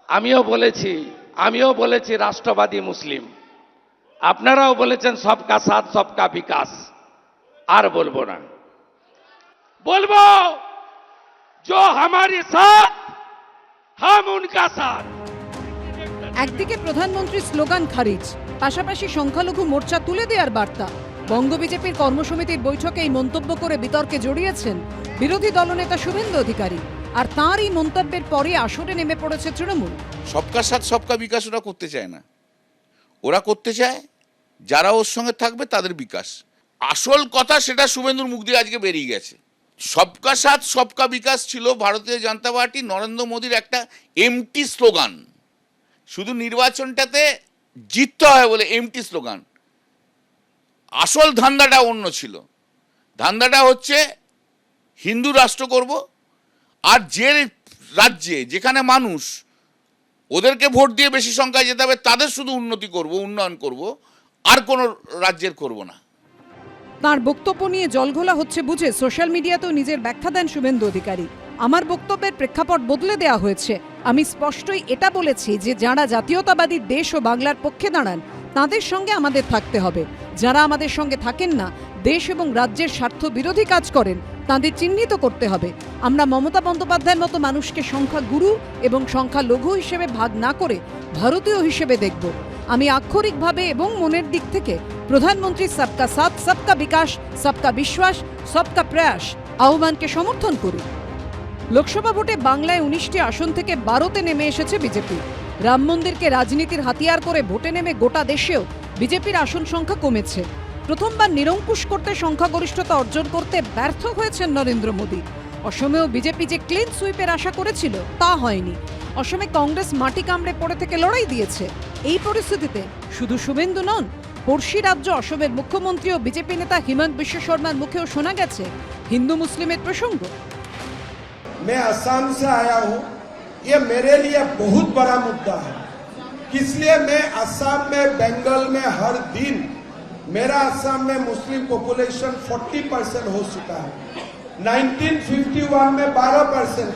আমিও বলেছি রাষ্ট্রবাদী মুসলিম, আপনারাও বলেছেন সবকা সাথ সবকা বিকাশ। আর বলবো না, বলবো जो हमारे साथ हम उनका साथ। একদিকে প্রধানমন্ত্রী স্লোগান খারিজ, পাশাপাশি সংখ্যালঘু মোর্চা তুলে দেওয়ার বার্তা। বঙ্গ বিজেপির কর্মসমিতির বৈঠকে এই মন্তব্য করে বিতর্কে জড়িয়েছেন বিরোধী দলনেতা শুভেন্দু অধিকারী। আর তাঁর এই মন্তব্যের পরে আসরে নেমে পড়েছে তৃণমূল। সবকা সাথ সবকা বিকাশ ওরা করতে চায় না, ওরা করতে চায় যারা ওর সঙ্গে থাকবে তাদের বিকাশ। আসল কথা সেটা শুভেন্দুর মুখ দিয়ে আজকে বেরিয়ে গেছে। সবকা সাথ সবকা বিকাশ ছিল ভারতীয় জনতা পার্টি নরেন্দ্র মোদীর একটা এমটি স্লোগান। শুধু নির্বাচনটাতে জিততে হয় বলে এমটি স্লোগান। আসল ধান্দাটা অন্য ছিল। ধান্দাটা হচ্ছে হিন্দু রাষ্ট্র করব, আর যে রাজ্যে যেখানে মানুষ ওদেরকে ভোট দিয়ে বেশি সংখ্যায় যেতে হবে তাদের শুধু উন্নতি করব, উন্নয়ন করব, আর কোনো রাজ্যের করব না। তার বক্তব্য নিয়ে জলঘোলা হচ্ছে বুঝে সোশ্যাল মিডিয়াতেও নিজের ব্যাখ্যা দেন শুভেন্দু অধিকারী। আমার বক্তব্যের প্রেক্ষাপট বদলে দেওয়া হয়েছে। আমি স্পষ্টই এটা বলেছি যে যারা জাতীয়তাবাদী দেশ ও বাংলার পক্ষে দাঁড়ান তাদের সঙ্গে আমাদের থাকতে হবে। যারা আমাদের সঙ্গে থাকেন না, দেশ এবং রাজ্যের স্বার্থ বিরোধী কাজ করেন, তাদের চিহ্নিত করতে হবে। আমরা মমতা বন্দ্যোপাধ্যায়ের মতো মানুষকে সংখ্যা গুরু এবং সংখ্যা লঘু হিসেবে ভাগ না করে ভারতীয় হিসেবে দেখব। আমি আক্ষরিকভাবে এবং মনের দিক থেকে প্রধানমন্ত্রী সবকা সাথ সবকা বিকাশ সবকা বিশ্বাস সবকা প্রয়াস আহ্বানকে সমর্থন করি। লোকসভা ভোটে বাংলায় 19টি আসন থেকে 12তে নেমে এসেছে বিজেপি। রাম মন্দিরকে রাজনীতির হাতিয়ার করে ভোটে নেমে গোটা দেশেও বিজেপির আসন সংখ্যা কমেছে। প্রথমবার নিরঙ্কুশ করতে সংখ্যাগরিষ্ঠতা অর্জন করতে ব্যর্থ হয়েছেন নরেন্দ্র মোদী। অসমেও বিজেপি যে ক্লিন সুইপের আশা করেছিল তা হয়নি। অসমে কংগ্রেস মাটি কামড়ে পড়ে থেকে লড়াই দিয়েছে। এই পরিস্থিতিতে শুধু শুভেন্দু নন, পড়শি রাজ্য অসমের মুখ্যমন্ত্রী ও বিজেপি নেতা হিমন্ত বিশ্ব শর্মার মুখেও শোনা গেছে হিন্দু মুসলিমের প্রসঙ্গ। मैं असम से आया हूं, ये मेरे लिए बहुत बड़ा मुद्दा है। इसलिए मैं असम में, बंगाल में हर दिन मेरा असम में मुस्लिम पॉपुलेशन 40% हो चुका है। 1951 में 12%,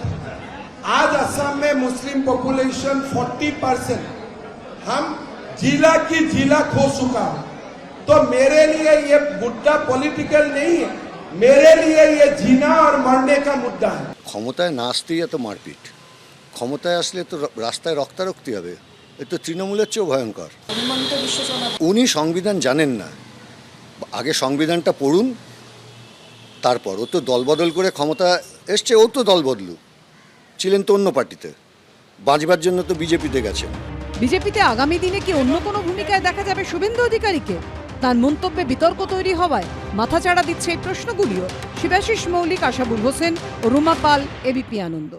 आज असम में मुस्लिम पॉपुलेशन 40%। हम जिला की जिला खो चुका है। तो मेरे लिए ये मुद्दा पॉलिटिकल नहीं है, मेरे लिए ये जीना और मरने का मुद्दा है। ক্ষমতায় না আসতেই এত মারপিট, ক্ষমতায় আসলে তো রাস্তায় রক্তারক্তি হবে। এ তো তৃণমূলের চেয়েও ভয়ঙ্কর। উনি সংবিধান জানেন না, আগে সংবিধানটা পড়ুন, তারপর। ও তো দলবদল করে ক্ষমতা এসছে, ও তো দল বদলু, ছিলেন তো অন্য পার্টিতে, বাঁচবার জন্য তো বিজেপিতে গেছেন। বিজেপিতে আগামী দিনে কি অন্য কোনো ভূমিকায় দেখা যাবে শুভেন্দু অধিকারীকে? তার মন্তব্যে বিতর্ক তৈরি হওয়ায় মাথাচাড়া দিচ্ছে এই প্রশ্নগুলিও। শিবাশিস মৌলিক, আশাবুল হোসেন, রুমা পাল, এবিপি আনন্দ।